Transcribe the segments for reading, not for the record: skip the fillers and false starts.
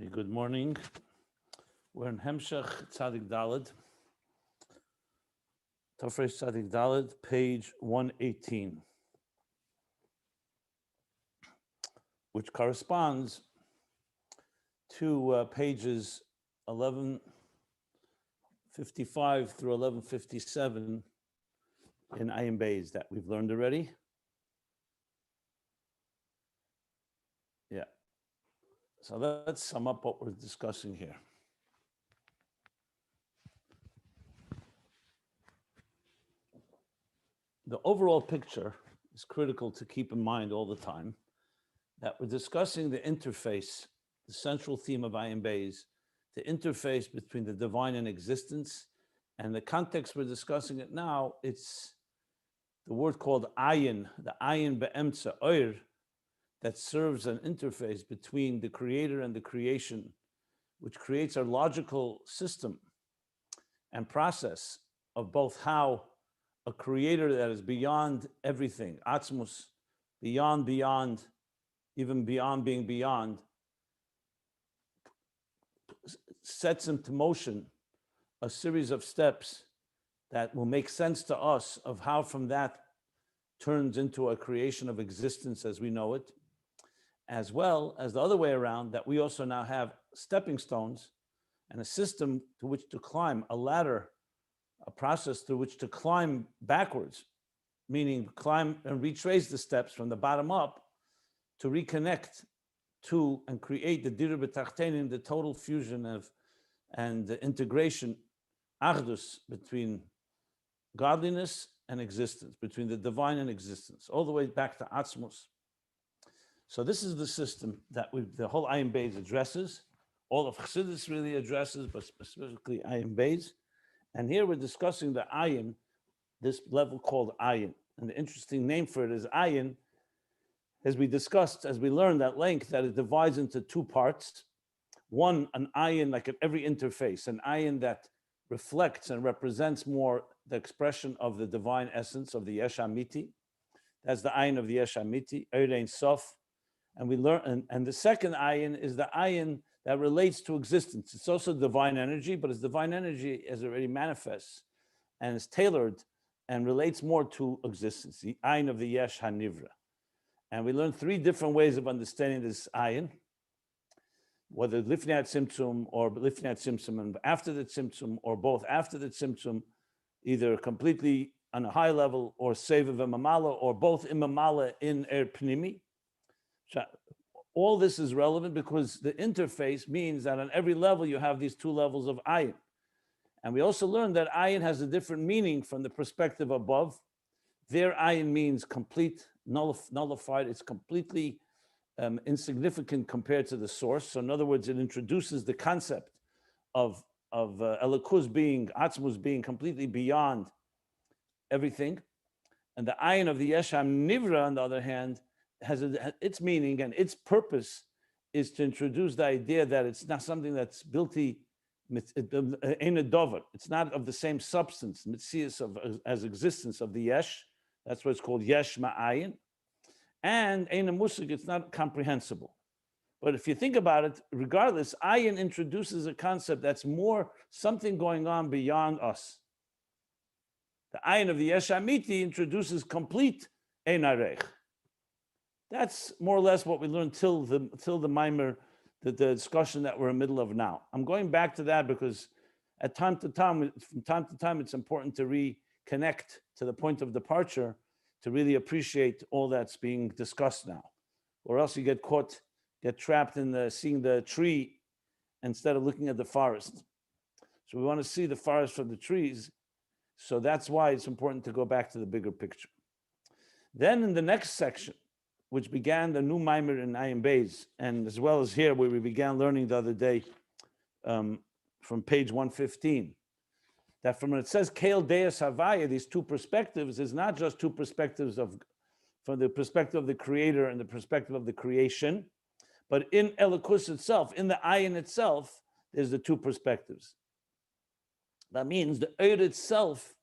Okay, good morning. We're in Hemshech Tzadik Daled, Tafresh Tzadik Daled, page 118, which corresponds to pages 1155 through 1157 in Ayin Beis that we've learned already. Yeah. So let's sum up what we're discussing here. The overall picture is critical to keep in mind all the time, that we're discussing the interface, the central theme of Ayin Beis, the interface between the divine and existence. And the context we're discussing it now, it's the word called Ayin, the Ayin be'emtza, oir, that serves an interface between the creator and the creation, which creates a logical system and process of both how a creator that is beyond everything, atzmus, beyond, even beyond being beyond, sets into motion a series of steps that will make sense to us of how from that turns into a creation of existence as we know it, as well as the other way around, that we also now have stepping stones and a system to which to climb, a ladder, a process through which to climb backwards, meaning climb and retrace the steps from the bottom up to reconnect to and create the dir b'tachtenim, the total fusion of and the integration, achdus, between godliness and existence, between the divine and existence, all the way back to atzmus. So this is the system that the whole Ayin Beis addresses. All of Chassidus really addresses, but specifically Ayin Beis. And here we're discussing the Ayin, this level called Ayin. And the interesting name for it is Ayin, as we discussed, as we learned at length, that it divides into two parts. One, an Ayin, like at every interface, an Ayin that reflects and represents more the expression of the divine essence of the Yesh Amiti. That's the Ayin of the Yesh Amiti, Ein Sof. And we learn, and the second Ayin is the Ayin that relates to existence. It's also divine energy, but it's divine energy as it already manifests and is tailored and relates more to existence, the Ayin of the Yesh HaNivra. And we learned three different ways of understanding this Ayin, whether Lifnei Tzimtzum or Lifnei Tzimtzum and after the Tzimtzum, or both after the Tzimtzum, either completely on a high level or Seva v'Mamala, or both in Mamala in Er Pnimi. All this is relevant because the interface means that on every level you have these two levels of Ayin. And we also learned that Ayin has a different meaning from the perspective above. Their Ayin means complete, nullified, it's completely insignificant compared to the source. So in other words, it introduces the concept of Elikuz being, Atzmus being completely beyond everything. And the Ayin of the Yesh HaNivra, on the other hand, has its meaning and its purpose is to introduce the idea that it's not something that's builty, in a dover. It's not of the same substance, mitzias as existence of the yesh. That's what it's called, yesh ma'ayin. And ein a musig, it's not comprehensible. But if you think about it, regardless, ayin introduces a concept that's more something going on beyond us. The ayin of the yesh amiti introduces complete ein arech. That's more or less what we learned till the Maimer, the discussion that we're in the middle of now. I'm going back to that because from time to time, it's important to reconnect to the point of departure to really appreciate all that's being discussed now. Or else you get trapped in seeing the tree instead of looking at the forest. So we want to see the forest from the trees. So that's why it's important to go back to the bigger picture. Then in the next section, which began the new Maimer in Ayin Beis, and as well as here where we began learning the other day from page 115, that from when it says Keil Deus Havaya, these two perspectives is not just two perspectives from the perspective of the creator and the perspective of the creation, but in Elikuz itself, in the Ayin itself, there's the two perspectives. That means the Eir itself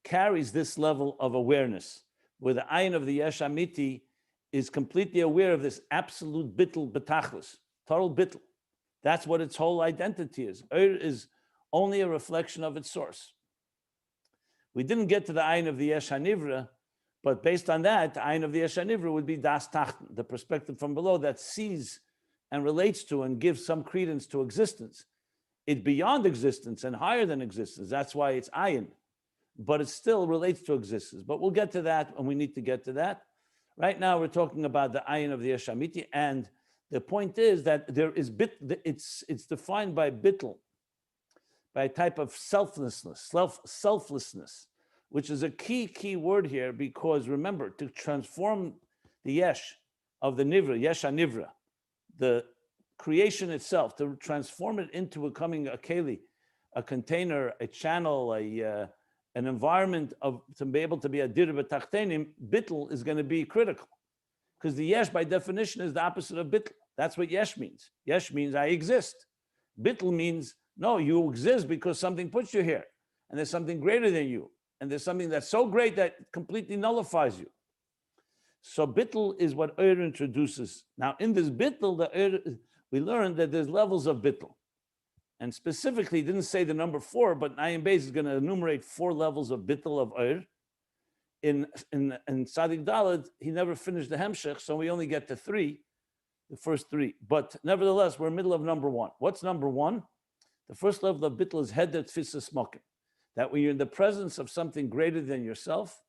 carries this level of awareness, where the Ayin of the Yesh Amiti is completely aware of this absolute bittul betachlis, total bittul. That's what its whole identity is. Is only a reflection of its source. We didn't get to the Ayin of the Yesh HaNivra, but based on that, the Ayin of the Yesh HaNivra would be Das Tachten, the perspective from below that sees and relates to and gives some credence to existence. It's beyond existence and higher than existence. That's why it's Ayin, but it still relates to existence. But we'll get to that, and we need to get to that. Right now, we're talking about the Ayin of the Yesh HaMiti, and the point is that there is it's defined by bittul, by a type of selflessness, which is a key word here, because remember, to transform the Yesh of the Nivra, Yesh HaNivra, the creation itself, to transform it into becoming a keli, a container, a channel, an environment to be able to be a dir b'tachtenim, bittul is going to be critical. Because the Yesh, by definition, is the opposite of bittul. That's what Yesh means. Yesh means I exist. Bittul means, no, you exist because something puts you here. And there's something greater than you. And there's something that's so great that completely nullifies you. So bittul is what Ur introduces. Now, in this bittul, we learned that there's levels of bittul. And specifically, he didn't say the number 4, but Ayin Beis is going to enumerate 4 levels of bittul of Ur. In Tzadik Daled, he never finished the Hemshech, so we only get to 3, the first 3. But nevertheless, we're in the middle of number 1. What's number 1? The first level of bittul is heder tfisas mokim. That when you're in the presence of something greater than yourself,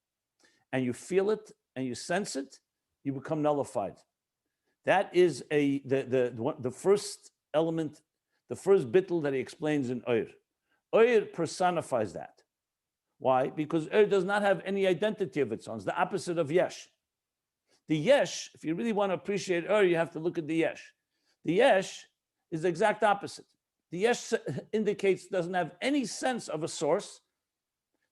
and you feel it and you sense it, you become nullified. That is the first element, the first bittul that he explains in Ur. Ur personifies that. Why? Because Ur does not have any identity of its own. It's the opposite of Yesh. The Yesh, if you really want to appreciate Ur, you have to look at the Yesh. The Yesh is the exact opposite. The Yesh indicates, doesn't have any sense of a source,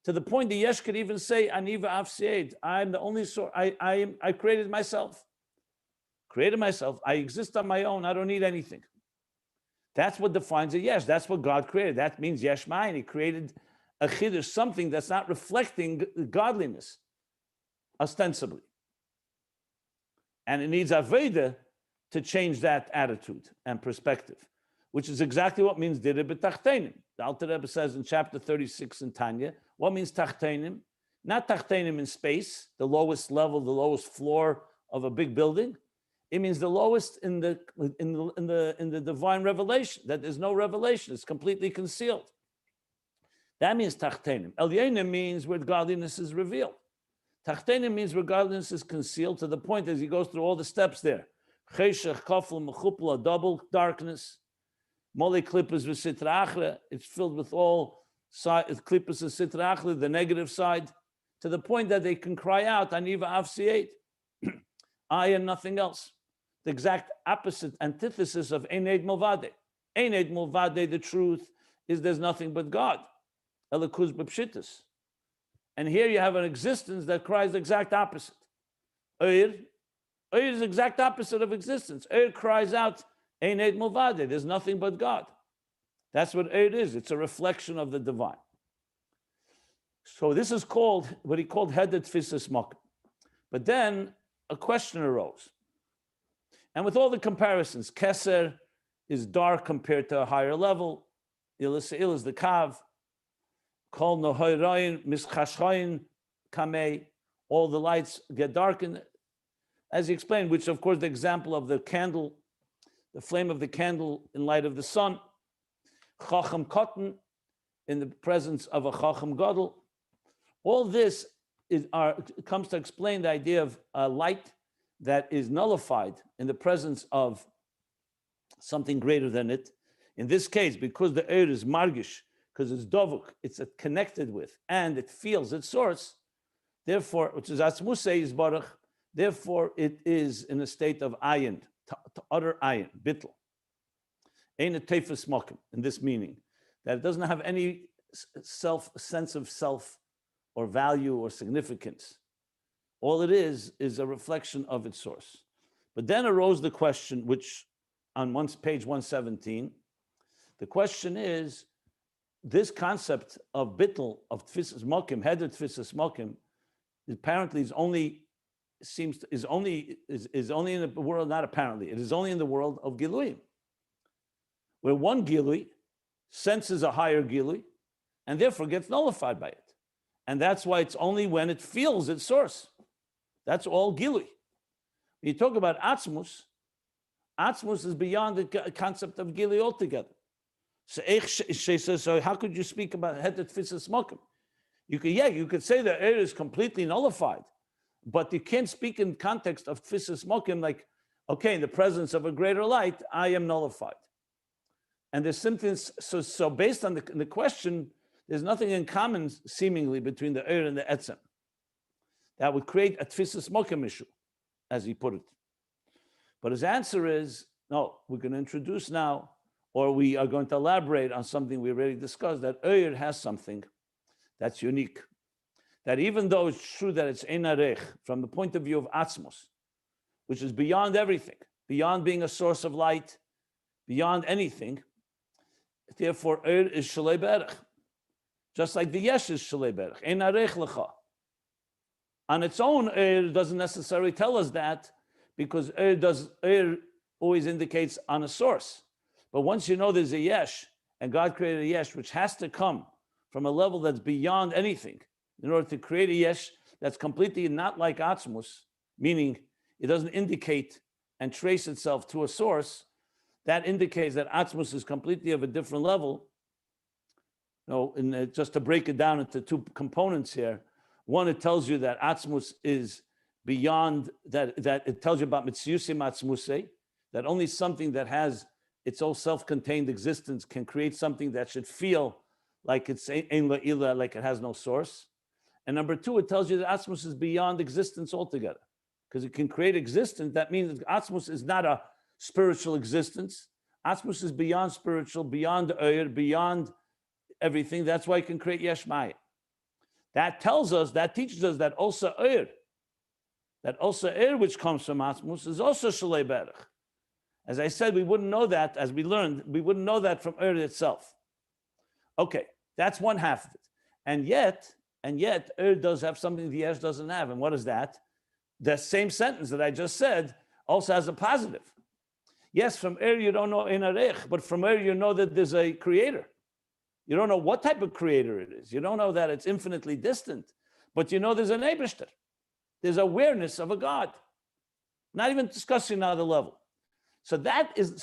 to the point the Yesh could even say, Aniva Afseid, I'm the only source, I created myself. I exist on my own, I don't need anything. That's what defines a Yesh. That's what God created. That means Yesh Ma'ayin. He created a chiddush, something that's not reflecting godliness, ostensibly. And it needs Aveda to change that attitude and perspective, which is exactly what means Dira b'tachtenim. The Alter Rebbe says in chapter 36 in Tanya, what means tachtenim? Not tachtenim in space, the lowest level, the lowest floor of a big building. It means the lowest in the divine revelation, that there's no revelation, it's completely concealed. That means tachtenim. Elyonim means where godliness is revealed. Tachtenim means where godliness is concealed, to the point as he goes through all the steps there. Cheshech, kafel, mechupla, a double darkness. Mole klippas v'sitra achra. It's filled with all klippas and sitra achra, the negative side, to the point that they can cry out, Aniva Afsiate, I and nothing else. The exact opposite antithesis of Eined Mulvade. Eined Mulvade, the truth is there's nothing but God. Elikuz b'pshitus. And here you have an existence that cries the exact opposite. Ur is the exact opposite of existence. Ur cries out, Eined Mulvade, there's nothing but God. That's what Ur is. It's a reflection of the divine. So this is called, what he called Heder Tfisas Mokim. But then a question arose. And with all the comparisons, Keser is dark compared to a higher level. Ilisa'il is the Kav. Kol Nohoirayin, Mischashayin, Kamei. All the lights get darkened. As he explained, which of course the example of the candle, the flame of the candle in light of the sun. Chacham Kotten, in the presence of a Chacham Gadol. All this comes to explain the idea of a light that is nullified in the presence of something greater than it. In this case, because the Ur is margish, because it's dovuk, it's connected with, and it feels its source, therefore, which is Atzmusei is Baruch, therefore it is in a state of ayin, to utter ayin, bittul. Ein a tefes mokim, in this meaning, that it doesn't have any sense of self or value or significance. All it is a reflection of its source. But then arose the question, which on page 117, the question is, this concept of bittul, of tfisas mokim, heder tfisas mokim, apparently is only in the world, not apparently, it is only in the world of Giluim. where one gilui senses a higher gilui and therefore gets nullified by it. And that's why it's only when it feels its source. That's all gilui. When you talk about atzmus, atzmus is beyond the concept of gilui altogether. So how could you speak about hetet tfisas mokim? You could say the air is completely nullified, but you can't speak in context of tfisas mokim like, okay, in the presence of a greater light, I am nullified. And there's something, so based on the question, there's nothing in common seemingly between the air and the etzem that would create a tfisas mokim issue, as he put it. But his answer is, no, we're going to introduce now, or we are going to elaborate on something we already discussed, that Ayin has something that's unique. That even though it's true that it's ein arech, from the point of view of atzmos, which is beyond everything, beyond being a source of light, beyond anything, therefore Ayin is shalei berech. Just like the yesh is shalei berech, ein arech lecha. On its own, Ayin doesn't necessarily tell us that, because Ayin always indicates on a source. But once you know there's a yesh, and God created a yesh, which has to come from a level that's beyond anything, in order to create a yesh that's completely not like atzmus, meaning it doesn't indicate and trace itself to a source, that indicates that atzmus is completely of a different level. Just to break it down into two components here. One, it tells you that atzmus is beyond that it tells you about mitziyusim atzmusei, that only something that has its own self-contained existence can create something that should feel like it's ein la'ila, like it has no source. And number two, it tells you that atzmus is beyond existence altogether, because it can create existence. That means that atzmus is not a spiritual existence. Atzmus is beyond spiritual, beyond Ayin, beyond everything. That's why it can create yesh maya. That teaches us that also Ayin, which comes from atzmus, is also shalei berech. As I said, we wouldn't know that, as we learned, we wouldn't know that from Ayin itself. Okay, that's one half of it. And yet, Ayin does have something the yesh doesn't have. And what is that? The same sentence that I just said also has a positive. Yes, from Ayin you don't know ein arech, but from Ayin you know that there's a creator. You don't know what type of creator it is. You don't know that it's infinitely distant, but you know there's an Eibishter. There's awareness of a God. Not even discussing another level. So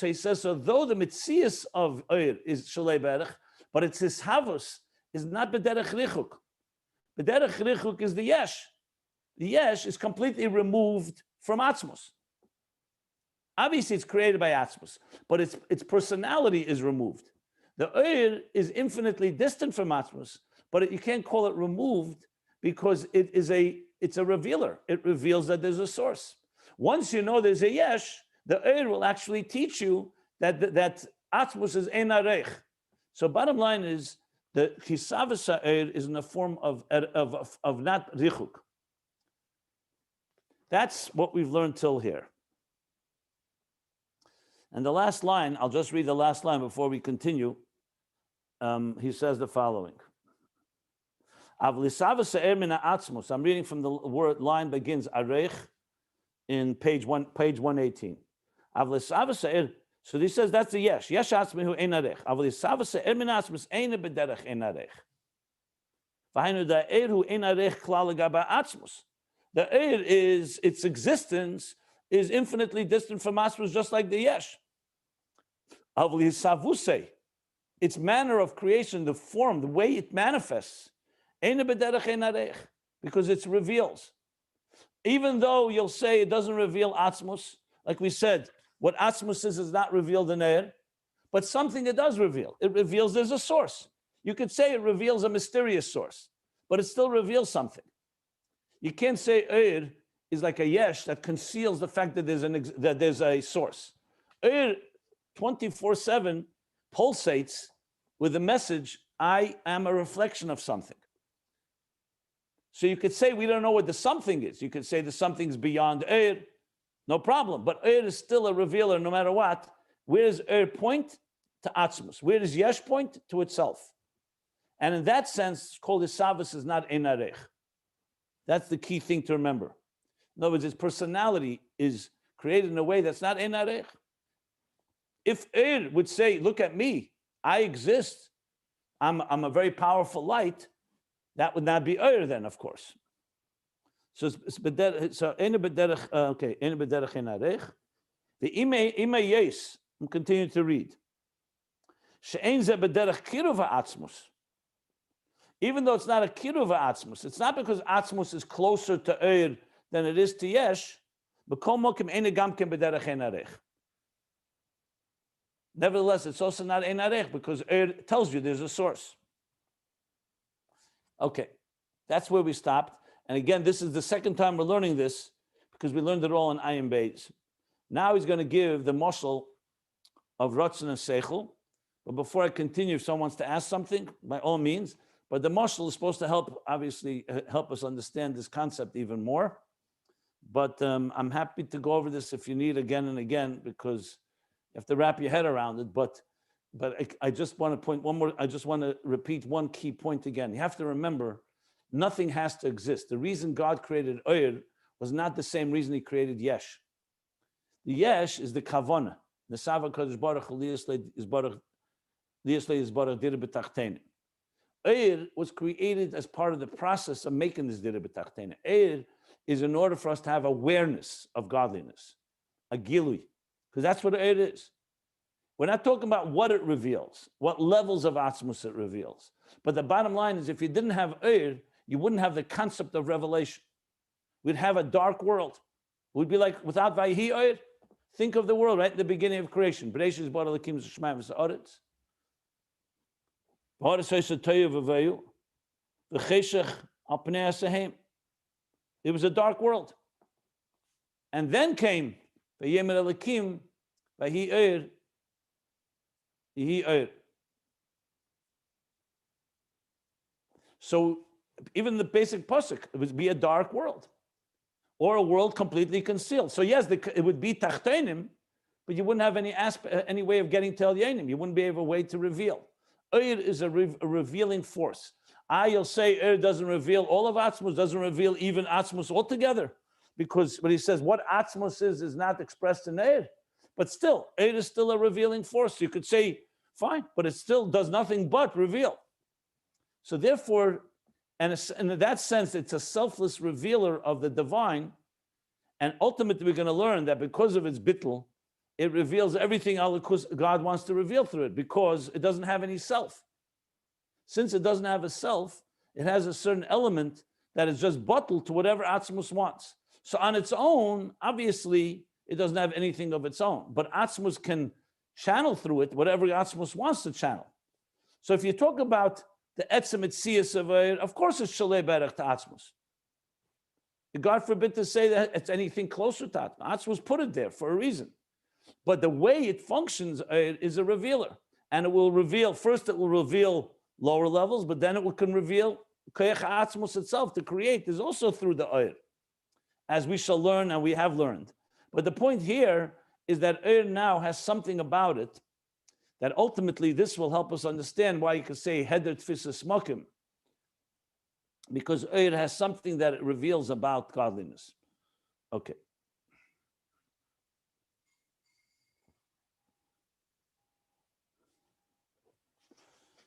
he says, so though the mitzias of Ayin is shalei berech, but its his havus is not b'derech richuk. B'derech richuk is the yesh. The yesh is completely removed from atzmos. Obviously, it's created by atzmos, but its personality is removed. The Ayin is infinitely distant from atzmos, but you can't call it removed because it's a revealer. It reveals that there's a source. Once you know there's a yesh, the Ayin will actually teach you that atzmos is ein arech. So bottom line is the chisavas ha'Ayin is in the form of not richuk. That's what we've learned till here. And the last line, I'll just read the last line before we continue. He says the following. I'm reading from the word line begins arech in page 118. So he says that's the yesh. Yesh atzmihu ein arech. Avlisavas e'er min atzmus ein b'derech ein arech. V'hainu da'er hu ein arech klal legaba atzmus. The Ayin is, its existence is infinitely distant from atzmus, just like the yesh. Avlisavuse, its manner of creation, the form, the way it manifests, ein b'derech ein arech, because it reveals. Even though you'll say it doesn't reveal atzmus, like we said, what atzmus is not revealed in Ayin, but something it does reveal. It reveals there's a source. You could say it reveals a mysterious source, but it still reveals something. You can't say Ayin is like a yesh that conceals the fact that there's a source. Ayin 24/7 pulsates with the message, I am a reflection of something. So you could say we don't know what the something is. You could say the something's beyond Ayin. No problem, but Ayin is still a revealer no matter what. Where does Ayin point? To atzmus. Where does yesh point? To itself. And in that sense, it's called Isavas is not ein arech. That's the key thing to remember. In other words, his personality is created in a way that's not ein arech. If Eir would say, look at me, I exist, I'm a very powerful light, that would not be Eir then, of course. So Eina b'derech, okay, Eina b'derech ein arech. The ima yes, I'm continuing to read. She'ein ze b'derech kiruv ha'atzmus. Even though it's not a kiruv ha'atzmus, it's not because atzmus is closer to Eir than it is to Yesh, b'kol mokim eina gamken b'derech ein arech. Nevertheless, it's also not ein arech because Eir tells you there's a source. Okay, that's where we stopped. And again, this is the second time we're learning this because we learned it all in Ayin Beis. Now he's going to give the moshel of Ratzon and Seichel. But before I continue, if someone wants to ask something, by all means. But the moshel is supposed to help, obviously, help us understand this concept even more. But I'm happy to go over this if you need again and again because you have to wrap your head around it. But I just want to point one more. I just want to repeat one key point again. You have to remember, nothing has to exist. The reason God created Eir was not the same reason He created Yesh. The Yesh is the Kavana. The Sava Kodesh Baruch is Baruch Dira B'Tachtein. Eir was created as part of the process of making this Dira B'Tachtein. Eir is in order for us to have awareness of godliness, a gilui, because that's what Eir is. We're not talking about what it reveals, what levels of atzmus it reveals. But the bottom line is if you didn't have Eir, you wouldn't have the concept of revelation. We'd have a dark world. We'd be like, without Vayhi Eir, think of the world right at the beginning of creation. Bereshis bara Elokim Shemaim v'Haaretz. Haaretz ha'isa toyu v'vayu. V'cheshech al pnei hasahem. It was a dark world. And then came Vayemer Elokim Vayhi Eir. So even the basic pasuk, it would be a dark world, or a world completely concealed. So yes, it would be tachtenim, but you wouldn't have any way of getting to Elyonim. You wouldn't be able a way to reveal. Eir is a revealing force. You'll say Eir doesn't reveal all of Atzmus, doesn't reveal even Atzmus altogether, because what he says, what Atzmus is not expressed in Eir. But still, Eir is still a revealing force. You could say, fine, but it still does nothing but reveal. So therefore, and in that sense, it's a selfless revealer of the divine. And ultimately, we're going to learn that because of its bittul, it reveals everything God wants to reveal through it, because it doesn't have any self. Since it doesn't have a self, it has a certain element that is just bottled to whatever Atzmus wants. So on its own, obviously, it doesn't have anything of its own. But Atzmus can channel through it whatever Atzmus wants to channel. So if you talk about the etzem etzias of Eir, of course it's shalei berech to Atzmus. God forbid to say that it's anything closer to Atzmus. Atzmus put it there for a reason. But the way it functions is a revealer. And it will reveal, first it will reveal lower levels, but then it can reveal koyach Atzmus itself to create is also through the Eir, as we shall learn and we have learned. But the point here is that Eir now has something about it that ultimately this will help us understand why you could say heder tfisas mokim, because Eir has something that it reveals about godliness. Okay.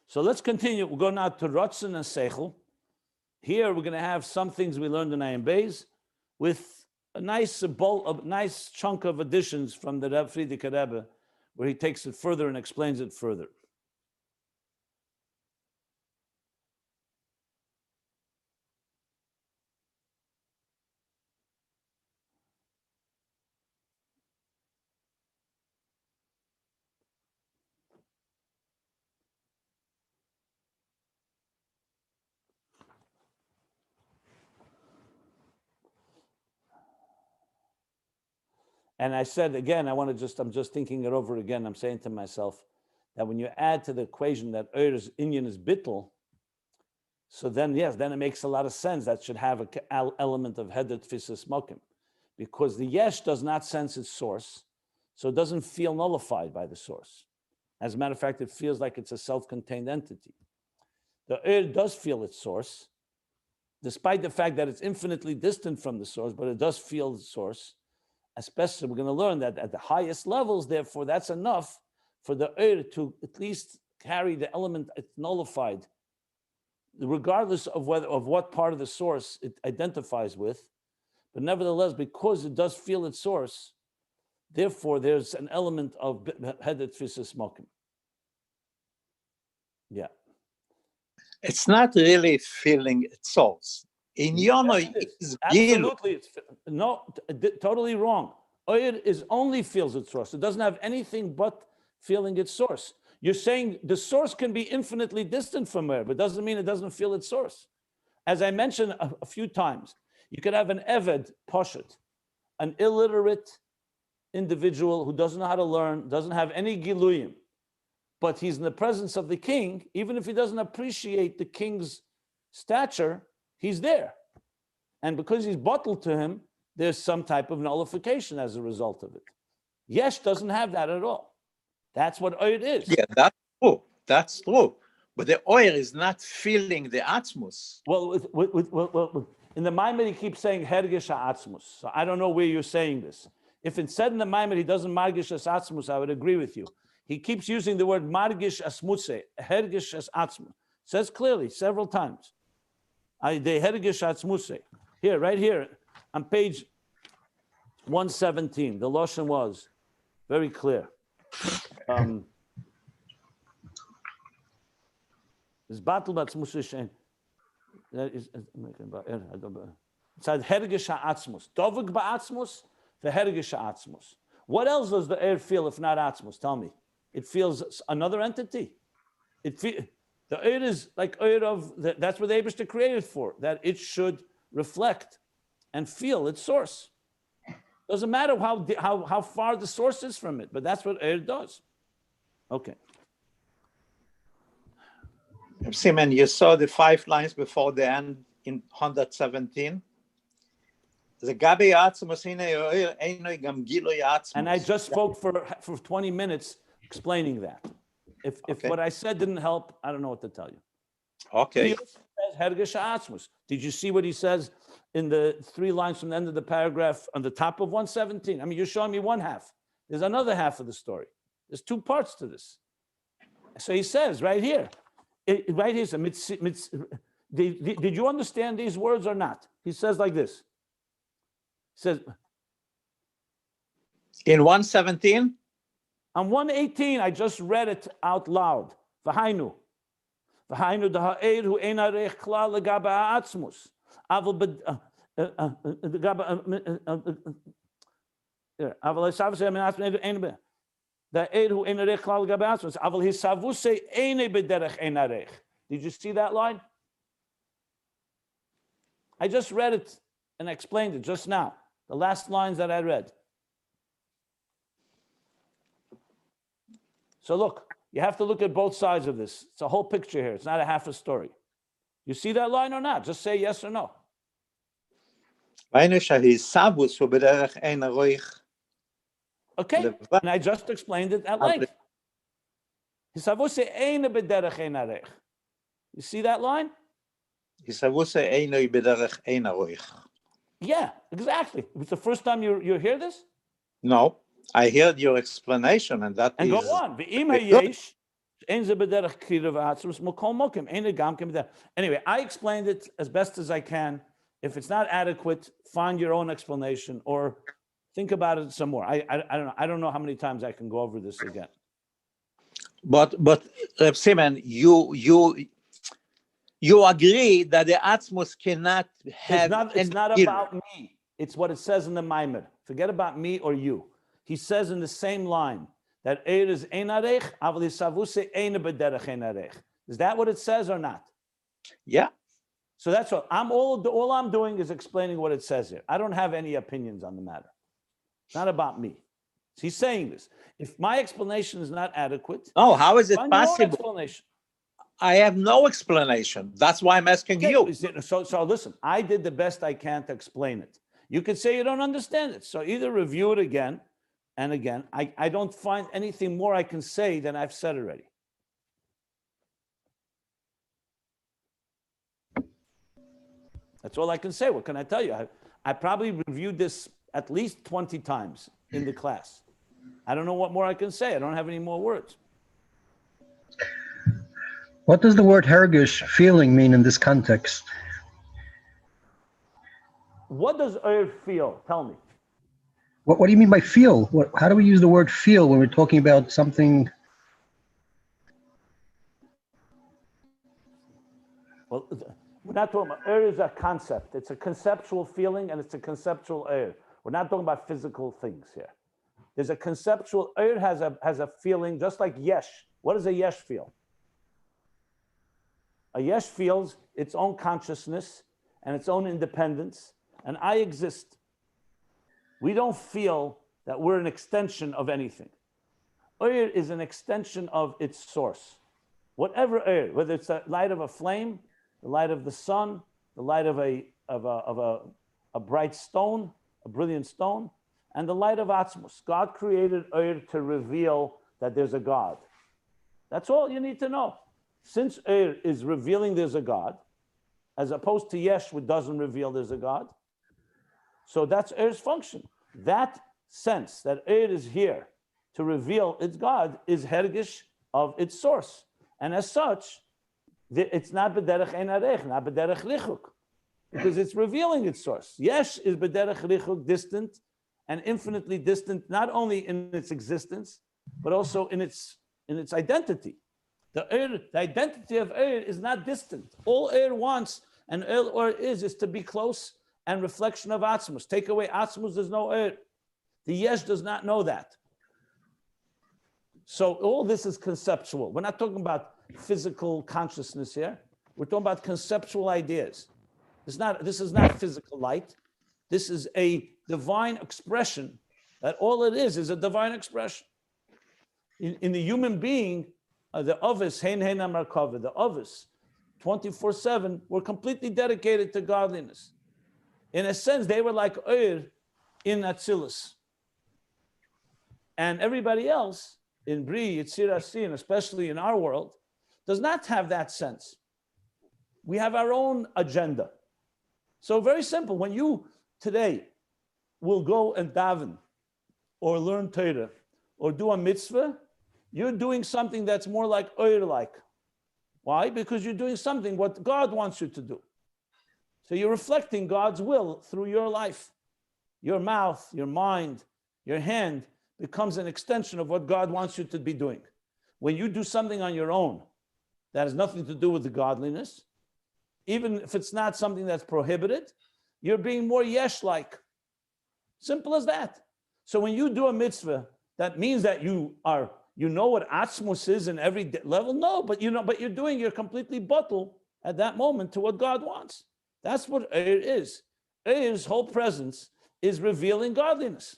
So let's continue. We'll go now to Ratzon and Seichel. Here we're going to have some things we learned in Ayin Beis with a nice chunk of additions from the Reb Frierdiker Rebbe, where he takes it further and explains it further. And I said again, I'm just thinking it over again. I'm saying to myself that when you add to the equation that Eir's Inyan is bittul, so then yes, then it makes a lot of sense that should have an element of heder tfisas mokim, because the yesh does not sense its source, so it doesn't feel nullified by the source. As a matter of fact, it feels like it's a self-contained entity. The Eir does feel its source, despite the fact that it's infinitely distant from the source, but it does feel the source. Especially, we're going to learn that at the highest levels, therefore, that's enough for the Oir to at least carry the element it's nullified, regardless of what part of the source it identifies with. But nevertheless, because it does feel its source, therefore there's an element of hedet tfisis mokim. Yeah. It's not really feeling its source. In Yono is absolutely, it's totally wrong. Oir is only feels its source. It doesn't have anything but feeling its source. You're saying the source can be infinitely distant from Oir, but doesn't mean it doesn't feel its source. As I mentioned a few times, you could have an Eved Poshet, an illiterate individual who doesn't know how to learn, doesn't have any Giluyim, but he's in the presence of the king. Even if he doesn't appreciate the king's stature, he's there. And because he's bottled to him, there's some type of nullification as a result of it. Yesh doesn't have that at all. That's what Oir is. Yeah, that's true. That's true. But the Oir is not feeling the Atzmus. Well, in the Maimed, he keeps saying Hergish Atzmus. So I don't know where you're saying this. If it said in the Maimed he doesn't Margish as Atzmus, I would agree with you. He keeps using the word Margish Asmuse, Hergish as Atzmus. Says clearly several times. The Hergish Atzmuse. Here, right here, on page 117, the Lashon was very clear. It's battle Batzmus. That is, it's Hergish Atzmus. Dovig Ba'atzmus, the Hergish Atzmus. What else does the air feel if not Atzmus? Tell me. It feels another entity. The air is like air of, that's what the Eibishter created for, that it should reflect and feel its source. Doesn't matter how far the source is from it, but that's what air does. Okay. Simon, you saw the 5 lines before the end in 117. And I just spoke for 20 minutes explaining that. If what I said didn't help, I don't know what to tell you. Okay. He says, did you see what he says in the 3 lines from the end of the paragraph on the top of 117? I mean, you're showing me one half. There's another half of the story. There's 2 parts to this. So he says right here, did you understand these words or not? He says like this. He says, in 117? On 118, I just read it out loud. V'hainu da'ha'er hu ein arech klal legaba ha'atzmus. Aval hisavuse da'er hu ein arech klal legaba ha'atzmus. Aval hisavuse ein b'derech ein arech. Did you see that line? I just read it and explained it just now. The last lines that I read. So look, you have to look at both sides of this. It's a whole picture here. It's not a half a story. You see that line or not? Just say yes or no. Okay, and I just explained it at length. You see that line? Yeah, exactly. It's the first time you hear this? No. I heard your explanation, and that and is... go on. Anyway, I explained it as best as I can. If it's not adequate, find your own explanation or think about it some more. I don't know. I don't know how many times I can go over this again. But Simon, you agree that the Atmos cannot have... It's not about me. It's what it says in the Maimer. Forget about me or you. He says in the same line that Eir is ein arech, aval hisavuse ein b'derech ein arech. Is that what it says or not? Yeah. So that's what all I'm doing is explaining what it says here. I don't have any opinions on the matter. It's not about me. He's saying this. If my explanation is not adequate, oh, how is it possible? Explanation. I have no explanation. That's why I'm asking you. So listen, I did the best I can to explain it. You could say you don't understand it. So either review it again and again. I don't find anything more I can say than I've said already. That's all I can say. What can I tell you? I probably reviewed this at least 20 times in the class. I don't know what more I can say. I don't have any more words. What does the word hergish, feeling, mean in this context? What does Eir feel? Tell me. What do you mean by feel? How do we use the word feel when we're talking about something? Well, we're not talking about Eir is a concept. It's a conceptual feeling and it's a conceptual Eir. We're not talking about physical things here. There's a conceptual Eir has a feeling just like Yesh. What does a Yesh feel? A Yesh feels its own consciousness and its own independence, and I exist. We don't feel that we're an extension of anything. Eir is an extension of its source. Whatever Eir, whether it's the light of a flame, the light of the sun, the light of a bright stone, a brilliant stone, and the light of Atzmus. God created Eir to reveal that there's a God. That's all you need to know. Since Eir is revealing there's a God, as opposed to Yesh, which doesn't reveal there's a God, so that's Eir's function. That sense that Eir is here to reveal its God is hergish of its source. And as such, it's not b'derech ein arech, not b'derech richuk, because it's revealing its source. Yesh is b'derech richuk, distant, and infinitely distant, not only in its existence, but also in its identity. The identity of Eir is not distant. All Eir wants and Eir is to be close and reflection of Atzmus. Take away Atzmus, there's no Eir. The Yesh does not know that. So all this is conceptual. We're not talking about physical consciousness here. We're talking about conceptual ideas. This is not physical light. This is a divine expression. That all it is a divine expression. In the human being, the ovis, hein markava, the ovis, 24/7, were completely dedicated to godliness. In a sense, they were like Eir in Atzilus. And everybody else in Bri, Yitzir Asin, especially in our world, does not have that sense. We have our own agenda. So very simple. When you today will go and daven or learn Torah or do a mitzvah, you're doing something that's more like Eir-like. Why? Because you're doing something what God wants you to do. So you're reflecting God's will through your life. Your mouth, your mind, your hand becomes an extension of what God wants you to be doing. When you do something on your own that has nothing to do with the godliness, even if it's not something that's prohibited, you're being more yesh-like. Simple as that. So when you do a mitzvah, that means that you know what atzmus is in every level? No, but you're completely bottled at that moment to what God wants. That's what Eir is. Eir's whole presence is revealing godliness.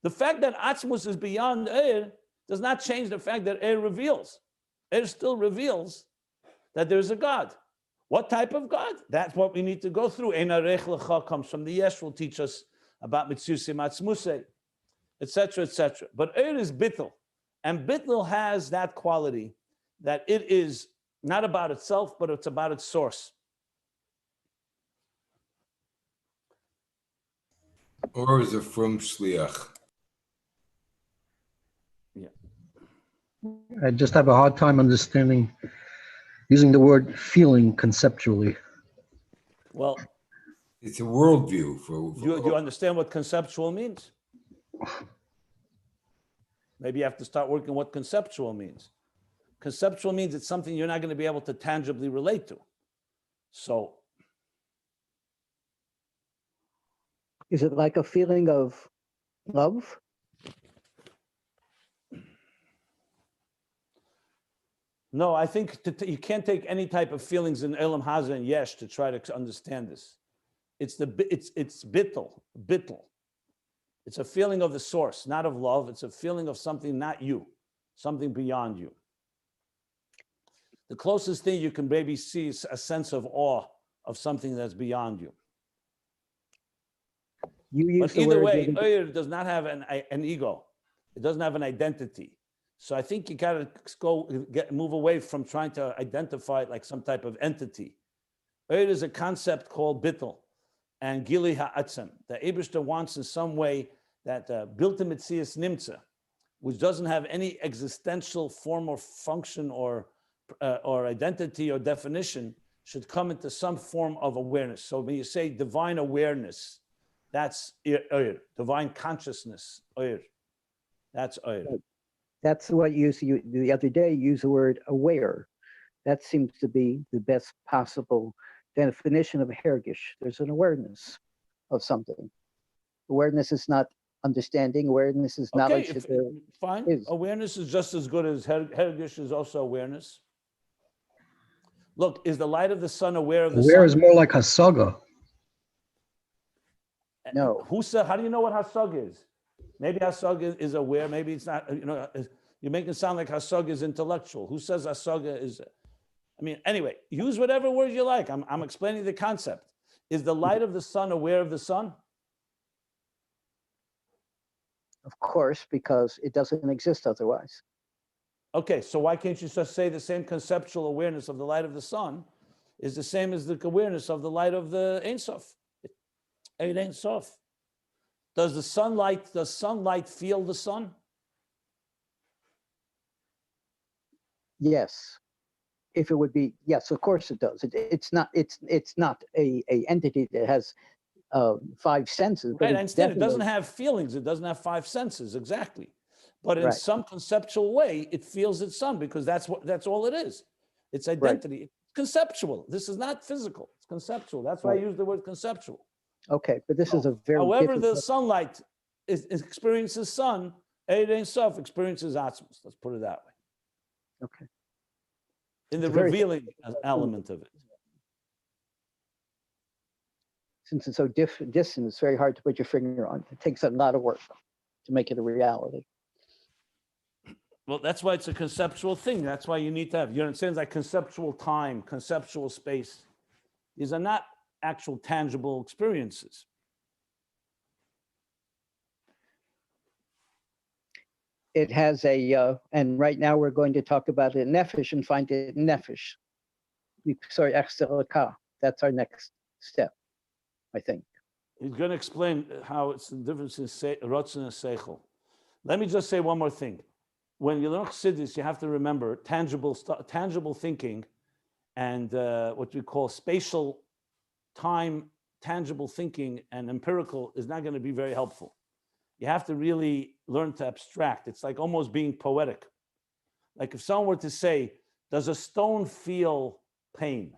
The fact that atzmus is beyond Eir does not change the fact that Eir reveals. Eir still reveals that there's a God. What type of God? That's what we need to go through. Ein arech lecha comes from the Yesh, will teach us about mitzusim atzmusei, etc., etc. But Eir is bittul, and bittul has that quality that it is not about itself, but it's about its source. Or is it from shliach? Yeah. I just have a hard time understanding using the word feeling conceptually. Well, It's a worldview. do you understand what conceptual means? Maybe you have to start working what conceptual means. Conceptual means it's something you're not going to be able to tangibly relate to. So, is it like a feeling of love? no, I think you can't take any type of feelings in Elam Haza and Yesh to try to understand this. It's bittul. It's a feeling of the source, not of love. It's a feeling of something not you, something beyond you. The closest thing you can maybe see is a sense of awe of something that's beyond you. But either way, Eir does not have an ego. It doesn't have an identity. So I think you got to move away from trying to identify it like some type of entity. Eir is a concept called bittul and gili ha'atzem. The Eibishter wants in some way that built in Metzias Nimtza, which doesn't have any existential form or function or identity or definition, should come into some form of awareness. So when you say divine awareness, that's divine consciousness. That's That's what you the other day, use the word aware. That seems to be the best possible definition of hergish. There's an awareness of something. Awareness is not understanding. Awareness is knowledge. Fine. Awareness is just as good as hergish is also awareness. Look, is the light of the sun aware of the sun? Aware is more like hasaga. No. How do you know what hasag is? Maybe hasag is aware. Maybe it's not. You make it sound like hasag is intellectual. Who says hasag is? I mean, anyway, use whatever word you like. I'm explaining the concept. Is the light of the sun aware of the sun? Of course, because it doesn't exist otherwise. Okay, so why can't you just say the same conceptual awareness of the light of the sun is the same as the awareness of the light of the Ein Sof? It ain't sof. Does sunlight feel the sun? Yes. If it would be, yes, of course it does. It's not a entity that has 5 senses. But right, I understand. It doesn't have feelings. It doesn't have 5 senses, exactly. But in some conceptual way, it feels its sun because that's all it is. It's identity. Right. It's conceptual. This is not physical. It's conceptual. That's why I use the word conceptual. Okay, but this is a very however the sunlight experiences sun, Ein Sof experiences Atzmos. Let's put it that way. Okay. In the revealing element of it. Since it's so distant, it's very hard to put your finger on. It takes a lot of work to make it a reality. Well, that's why it's a conceptual thing. That's why you need to have, you understand, like conceptual time, conceptual space. These are not actual tangible experiences. It has and right now we're going to talk about it in Nefesh and find it in Nefesh. Sorry, that's our next step, I think. He's going to explain how it's the difference in Ratzon and Seichel. Let me just say one more thing. When you learn Chassidus, you have to remember tangible thinking and what we call spatial time, tangible thinking and empirical is not going to be very helpful. You have to really learn to abstract. It's like almost being poetic. Like if someone were to say, does a stone feel pain?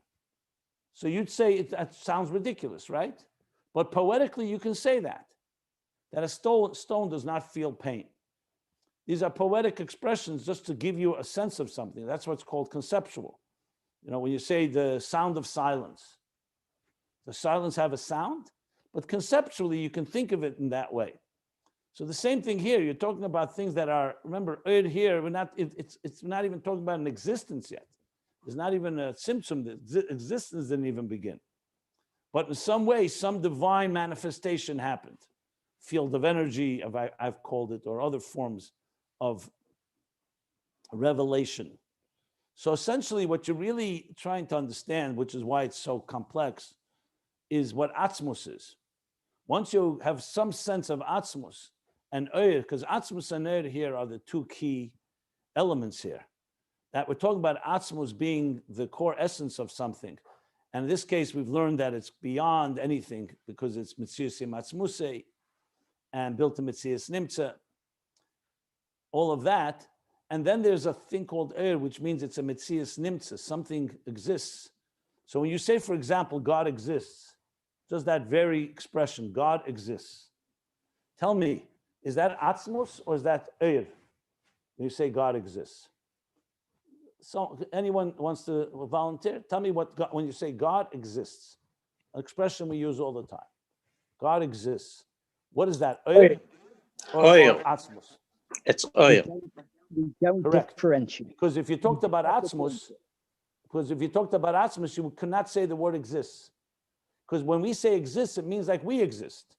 So you'd say, that sounds ridiculous, right? But poetically, you can say that a stone does not feel pain. These are poetic expressions just to give you a sense of something. That's what's called conceptual. When you say the sound of silence, does silence have a sound? But conceptually, you can think of it in that way. So the same thing here. You're talking about things that are, remember, here, we're not even talking about an existence yet. There's not even a symptom. The existence didn't even begin. But in some way, some divine manifestation happened. Field of energy, I've called it, or other forms of revelation. So essentially, what you're really trying to understand, which is why it's so complex, is what Atzmos is. Once you have some sense of Atzmos and Oyer, because Atzmos and Oyer here are the 2 key elements here. That we're talking about Atzmos being the core essence of something. And in this case, we've learned that it's beyond anything because it's Metzias Atzmusei and built in Metzias Nimtza, all of that. And then there's a thing called which means it's a Metzias Nimtza, something exists. So when you say, for example, God exists, just that very expression, God exists. Tell me, is that Atzmos or is that when you say God exists? So anyone wants to volunteer? Tell me what God, when you say God exists, an expression we use all the time. God exists. What is that? Or Atzmos? It's oil. We don't Correct. differentiate. Because if you talked about Atzmos, you cannot say the word exists. Because when we say exists, it means like we exist.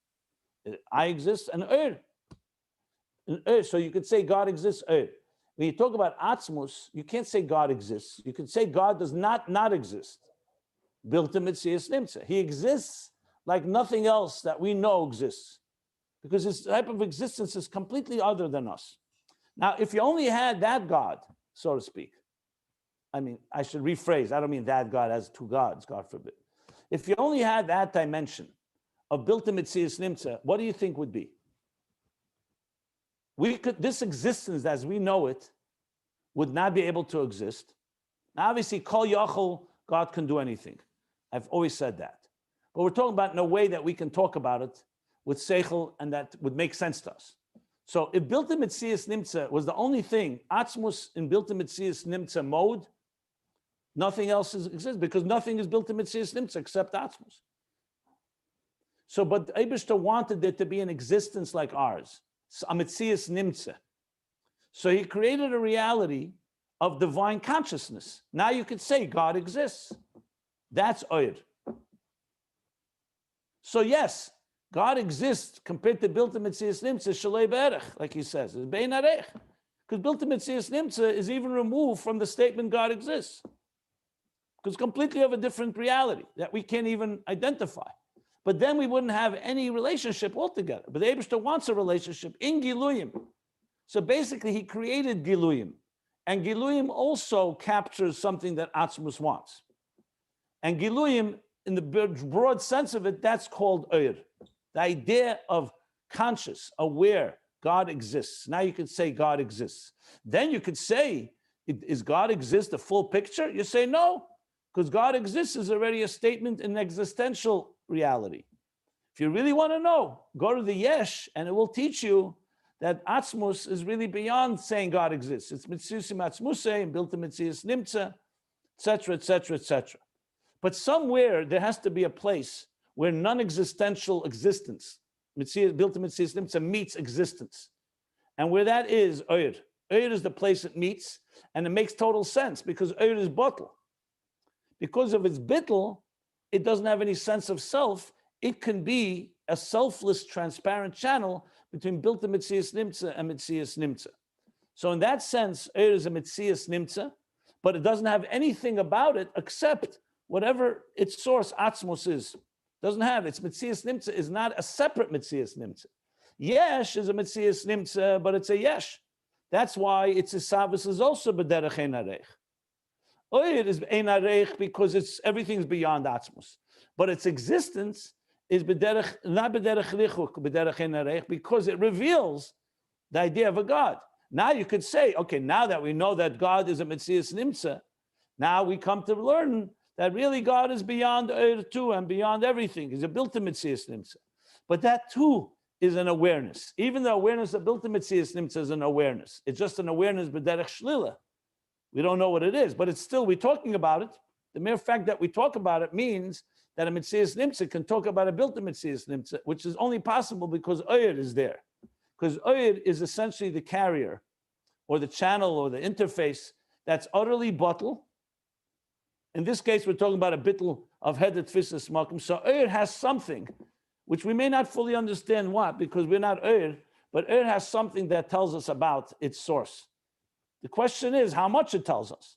I exist and so you could say God exists. When you talk about Atzmos, you can't say God exists. You can say God does not exist. Built in Metzias Nimtza. He exists like nothing else that we know exists. because his type of existence is completely other than us. Now, if you only had that God, so to speak, I mean, I should rephrase, I don't mean that God as two gods, God forbid. If you only had that dimension of built mitzias nimtza, what do you think would be? This existence as we know it would not be able to exist. Now, obviously, kol yachol, God can do anything. I've always said that. But we're talking about in a way that we can talk about it with seichel and that would make sense to us. So if built mitzias nimtza was the only thing, atzmus in built mitzias nimtza mode, nothing else exists because nothing is built mitzias nimtza except atzmus. So, but Eibishter wanted there to be an existence like ours, a mitzias nimtza. So he created a reality of divine consciousness. Now you could say God exists. That's Oyer. So yes, God exists compared to built mitzias nimtza, shalei be'erech, like he says, it's bein arech. Because built mitzias nimtza is even removed from the statement God exists. Because completely of a different reality that we can't even identify. But then we wouldn't have any relationship altogether. But the Eibishter wants a relationship in Giluyim. So basically he created Giluyim. And Giluyim also captures something that Atzmus wants. And Giluyim, in the broad sense of it, that's called Oyer. The idea of conscious, aware, God exists. Now you could say God exists. Then you could say, is God exist the full picture? You say no, because God exists is already a statement in existential reality. If you really want to know, go to the Yesh and it will teach you that Atzmus is really beyond saying God exists. It's Mitziusim Atzmusei and built to Mitzias Nimtza, etc., etc., etc. But somewhere there has to be a place where non-existential existence, built to Mitzias Nimtza, meets existence. And where that is, Oyer. Oyer is the place it meets, and it makes total sense because Oyer is bottle. Because of its bittul, it doesn't have any sense of self. It can be a selfless, transparent channel between built to Mitzias Nimtza and Mitzias Nimtza. So in that sense, Oyer is a Mitzias Nimtza, but it doesn't have anything about it except whatever its source, Atzmos, is. Doesn't have. Its Mitzias Nimtza is not a separate Mitzias Nimtza. Yesh is a Mitzias Nimtza, but it's a Yesh. That's why its Isavus is also B'derech Ein Arech. Oyer is Ein Arech because everything's beyond Atzmos. But its existence is B'derech, not B'derech Lichuk, B'derech Ein Arech, because it reveals the idea of a God. Now you could say, okay, now that we know that God is a Mitzias Nimtza, now we come to learn that really God is beyond Oyer too and beyond everything. He's a built Mitzias Nimtza. But that too is an awareness. Even the awareness of built Mitzias Nimtza is an awareness. It's just an awareness b'derech shlila. We don't know what it is, but it's still, we're talking about it. The mere fact that we talk about it means that a Mitzias Nimtza can talk about a built Mitzias Nimtza, which is only possible because Oyer is there. Because Oyer is essentially the carrier or the channel or the interface that's utterly bottle. In this case, we're talking about a bittul of hedet tfisas makom. So Oyer has something, which we may not fully understand what, because we're not Oyer, but Oyer has something that tells us about its source. The question is how much it tells us.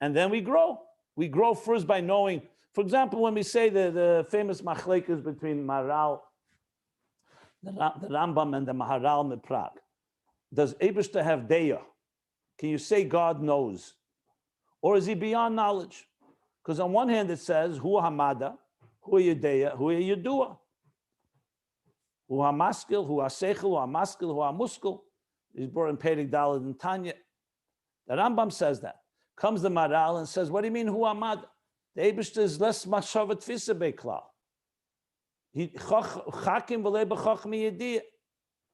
And then we grow. We grow first by knowing, for example, when we say the famous machlekes between Maharal, the Rambam and the Maharal Miprag, does Eibishter have deya? Can you say God knows? Or is he beyond knowledge? Because on one hand it says, Hu Hamada, Hu Yedeya, Hu Yedua. Hu Hamaskil, Hu Hasechel, Hu Hamaskil, Hu Hamuskil. He's brought in Perek Daled and Tanya. The Rambam says that. Comes the Maharal and says, what do you mean Hu Hamada? The Eibishter is less Mashavat Fisa Beklal. Chakim v'lei b'chachmi yediyah.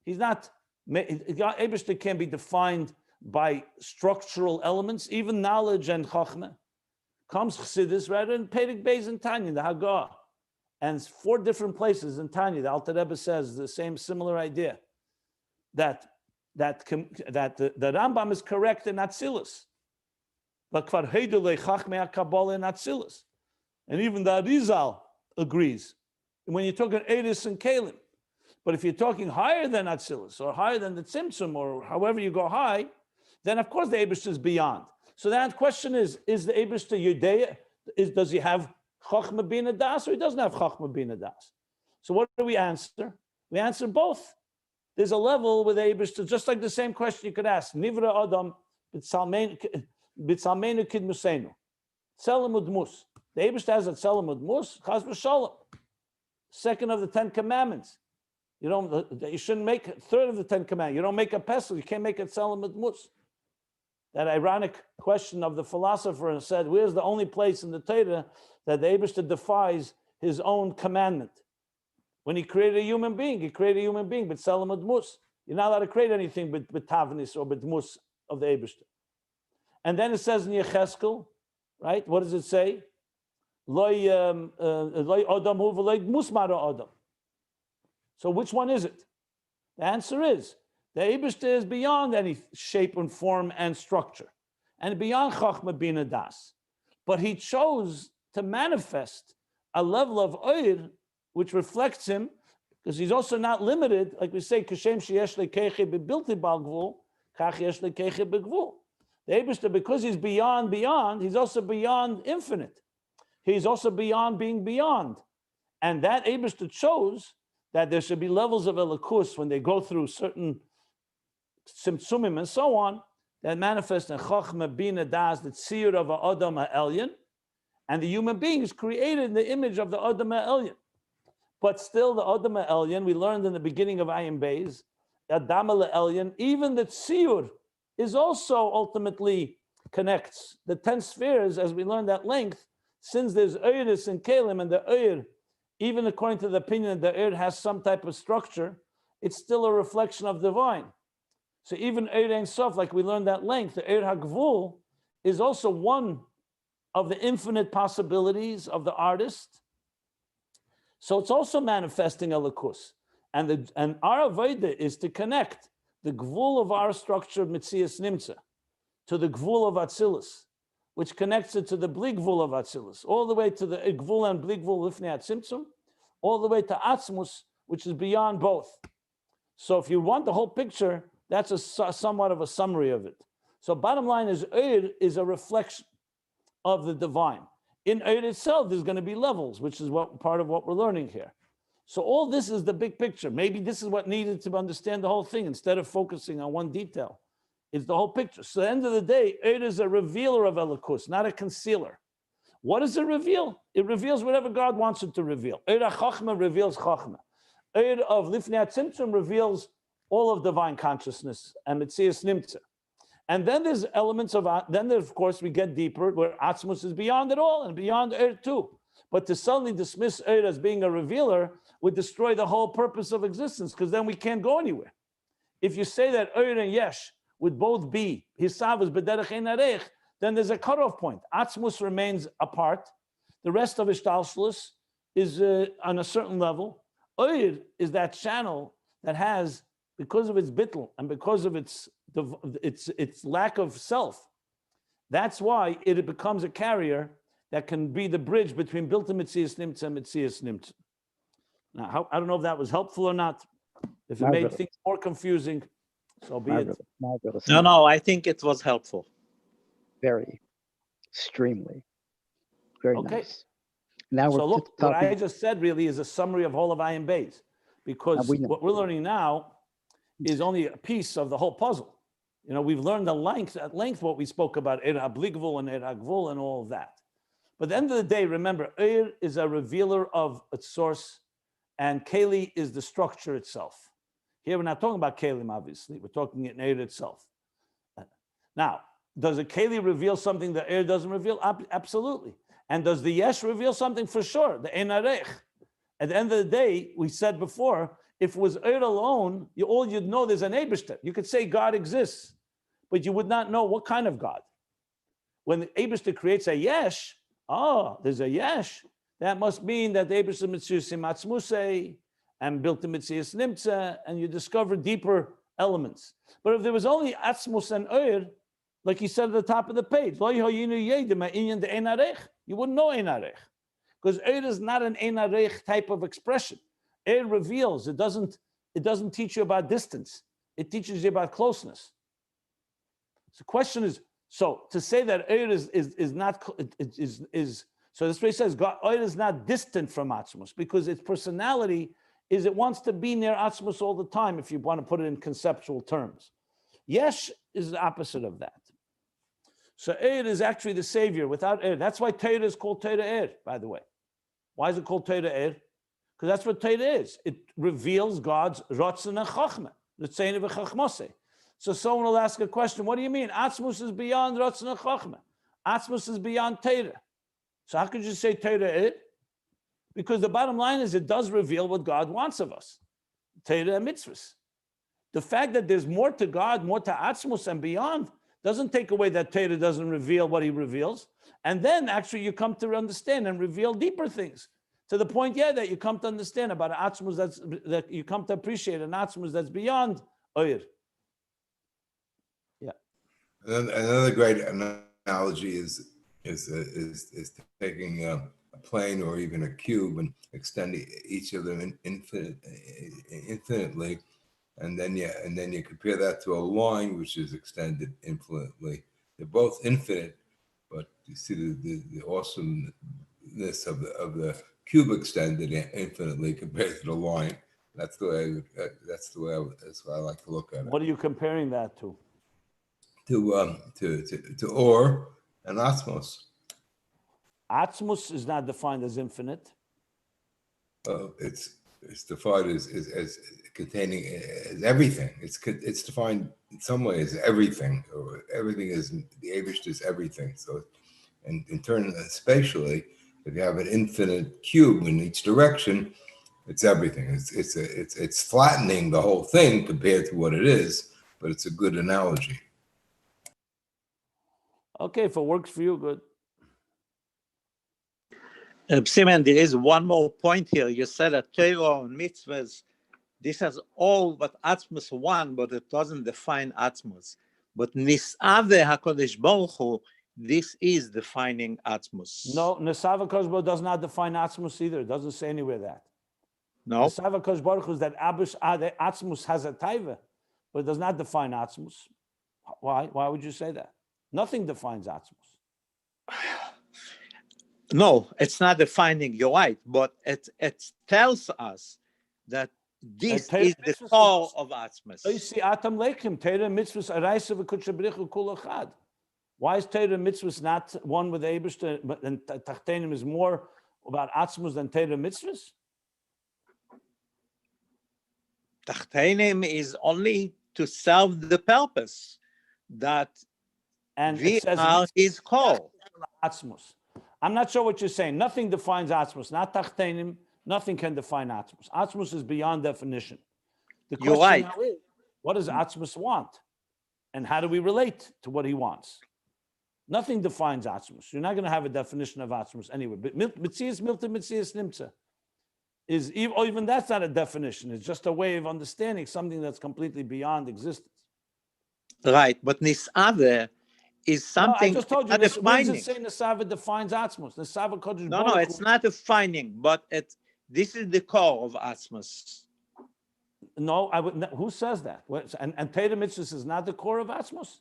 He's not, Eibishter can be defined by structural elements, even knowledge and chachma. Comes Chassidus rather in Perek Beis and Tanya, the Hagah. And 4 different places in Tanya, the Alter Rebbe says the same similar idea. That the Rambam is correct in Atzilus. But Kvar Heidu le'chachmei HaKabbalah in Atzilus. And even the Arizal agrees. When you're talking Eris and Kalim. But if you're talking higher than Atzilus, or higher than the Tzimtzum, or however you go high, then of course the Eibishter is beyond. So that question is the Eibishter Yudea? Does he have Chachma Bina Das, or he doesn't have Chachma Bina Das? So what do we answer? We answer both. there's a level with Eibishter, just like the same question you could ask. Nivra Adam b'tzalmeinu kid musenu. Tzelem udmus. The Eibishter has a tzelem udmus. Chas v'sholem. Second of the 10 commandments. You shouldn't make third of the 10 commandments. You don't make a pesel. You can't make a tzelem udmus. That ironic question of the philosopher said, where's the only place in the Torah that the Eibishter defies his own commandment? When he created a human being, but tzelem udmus. You're not allowed to create anything but tavnis or dmus of the Eibishter. And then it says in Yecheskel, right? What does it say? Loi adam hu v'loi dmus mara adam. So which one is it? The answer is the Eibishter is beyond any shape and form and structure, and beyond Chachma Bina Das. But he chose to manifest a level of Oir which reflects him, because he's also not limited, like we say, Kashem sheyesh lekeche bebilti bal gvul, kach yesh lekeche begvul. The Eibishter, because he's beyond, he's also beyond infinite. He's also beyond being beyond. And that Eibishter chose that there should be levels of Elikus when they go through certain Simtsumim and so on, that manifest in Chochmah Bina Das, the Shiur of Adam HaElyon, and the human being is created in the image of the Adam HaElyon. But still, the Adam HaElyon, we learned in the beginning of Ayin Beis, Adam HaElyon, even the Shiur is also ultimately connects the 10 spheres, as we learned at length, since there's Eiris and Kalim, and the Eir, even according to the opinion that the Eir has some type of structure, it's still a reflection of divine. So even Eir Ein Sof, like we learned at length, the Eir HaGvul is also one of the infinite possibilities of the artist. So it's also manifesting Elikus. And our Avodah is to connect the Gvul of our structure, Mitzias Nimtza, to the Gvul of Atzilus, which connects it to the Bli Gvul of Atzilus, all the way to the Gvul and Bli Gvul Lifnei Atzimtzum, all the way to Atzmus, which is beyond both. So if you want the whole picture, that's somewhat of a summary of it. So bottom line is, Eir is a reflection of the divine. In Eir itself, there's going to be levels, which is part of what we're learning here. So all this is the big picture. Maybe this is what needed to understand the whole thing instead of focusing on one detail. It's the whole picture. So at the end of the day, Eir is a revealer of Elikus, not a concealer. What does it reveal? It reveals whatever God wants it to reveal. Eir HaChachma reveals Chachma. Eir of Lifnei Atzimtzum reveals all of divine consciousness and Mitzias Nimtza. And then there's elements of, of course, we get deeper where Atzmus is beyond it all and beyond Eir too. But to suddenly dismiss Eir as being a revealer would destroy the whole purpose of existence, because then we can't go anywhere. If you say that Eir and Yesh would both be Hisavas B'derech Ein Arech, then there's a cutoff point. Atzmus remains apart. The rest of Ishtalshlus is on a certain level. Eir is that channel that has, because of its bittul and because of its lack of self, that's why it becomes a carrier that can be the bridge between Bilta Mitzias Nimtza and Mitzias Nimtza. Now, I don't know if that was helpful or not. If it made things more confusing, so be it. No, I think it was helpful. Very, extremely, very Okay. nice. Now So we're look, what talking. I just said really is a summary of whole of Ayin Beis, because what we're learning now is only a piece of the whole puzzle. You know, we've learned at length what we spoke about, Eir HaBligvul and Eir HaGvul and all of that. But at the end of the day, remember, Eir is a revealer of its source, and Keli is the structure itself. Here we're not talking about Kelim, obviously. We're talking in Eir itself. Now, does a Keli reveal something that Eir doesn't reveal? Absolutely. And does the Yesh reveal something? For sure, the Ein Arech. At the end of the day, we said before, if it was Eir alone, all you'd know there's an Eibishter. You could say God exists, but you would not know what kind of God. When the Eibishter creates a Yesh, there's a Yesh, that must mean that the Eibishter Mitziusim Atzmusei and built the Mitzias Nimtza, and you discover deeper elements. But if there was only Atzmus and Eir, like he said at the top of the page, you wouldn't know Ein Arech, because Eir is not an Ein Arech type of expression. Eir reveals. It doesn't teach you about distance. It teaches you about closeness. So the question is, so to say that Eir is not so this way says God, Eir is not distant from Atzmus, because its personality is it wants to be near Atzmus all the time, if you want to put it in conceptual terms. Yesh is the opposite of that. So Eir is actually the savior without Eir. That's why Torah is called Torah Eir, by the way. Why is it called Torah Eir? Because that's what Torah is. It reveals God's Ratzon and Chachma, the Tzeinim v'Chachmosei. So someone will ask a question, what do you mean? Atzmus is beyond Ratzon and Chachma. Atzmus is beyond Torah. So how could you say Torah Eir? Because the bottom line is it does reveal what God wants of us. Torah and mitzvahs. The fact that there's more to God, more to Atzmus and beyond, doesn't take away that Torah doesn't reveal what he reveals. And then actually you come to understand and reveal deeper things. To the point, that you come to understand about Atzmus, that you come to appreciate an Atzmus that's beyond Oir. Yeah. Another great analogy is taking a plane or even a cube and extending each of them infinitely, and then you compare that to a line which is extended infinitely. They're both infinite, but you see the awesomeness of the cube extended infinitely compared to the line. That's the way I like to look at it. What are you comparing that to? To Or and Atmos. Atzmus is not defined as infinite. It's defined as containing as everything. It's defined in some ways as everything, or everything is the Abish is everything. So, and in turn, spatially, if you have an infinite cube in each direction, it's everything. It's flattening the whole thing compared to what it is, but it's a good analogy. Okay, if it works for you, good. Simon, there is one more point here. You said that Torah and mitzvahs, this has all but Atmos one, but it doesn't define Atmos. But Nisave HaKadosh Baruch Hu, this is defining Atmos. No, Nisave HaKadosh Baruch Hu does not define Atmos either. It doesn't say anywhere that. No. Nisave HaKadosh Baruch Hu is that Atmos has a taiva, but it does not define Atmos. Why? Why would you say that? Nothing defines Atmos. No, it's not defining, you're right, but it tells us that this is the core of Atmos. You see, Atam Leikim, Torah mitzvahs araisa v'kudsha b'richu kul echad. Why is Torah mitzvahs not one with the Eibishter, and Tachtenim is more about Atmos than Torah mitzvahs? Tachtenim is only to serve the purpose that and we are his core. Atmos. I'm not sure what you're saying. Nothing defines Atmos, not Tachtenim. Nothing can define Atmos. Atmos is beyond definition. The question now is, what does Atmos want? And how do we relate to what he wants? Nothing defines Atmos. You're not going to have a definition of Atmos anyway. But Mitzias Milta Mitzias Nimtza is, even that's not a definition. It's just a way of understanding something that's completely beyond existence. Right, but Nisave is something. No, I just told you. Where does it say Nisave defines Atmos? Nisave Kodesh No, it's not defining, but this is the core of Atmos. No, I would. Who says that? And Torah mitzvahs is not the core of Atmos.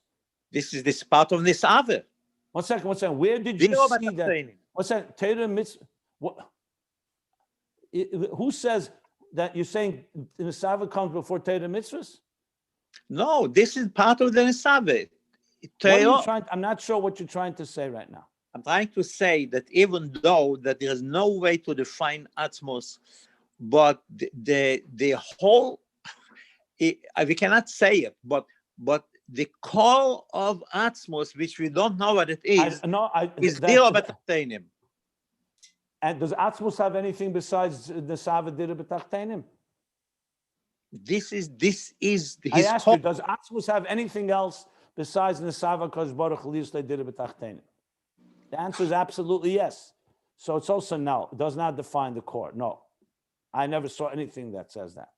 This is this part of Nisave. One second. Where did you see that? What's that? Torah mitzvah. Who says that you're saying Nisave comes before Torah mitzvahs? No, this is part of the Nisave. I'm not sure what you're trying to say right now. I'm trying to say that even though that there is no way to define Atmos, but the whole, we cannot say it, but the core of Atmos, which we don't know what it is Dira B'Tachtenim. And does Atmos have anything besides the Sava Dira B'Tachtenim? This is his I asked you, does Atmos have anything else besides Nisava Kodesh Baruch Hu Dira B'Tachtenim? The answer is absolutely yes. So it's also no. It does not define the core. No. I never saw anything that says that.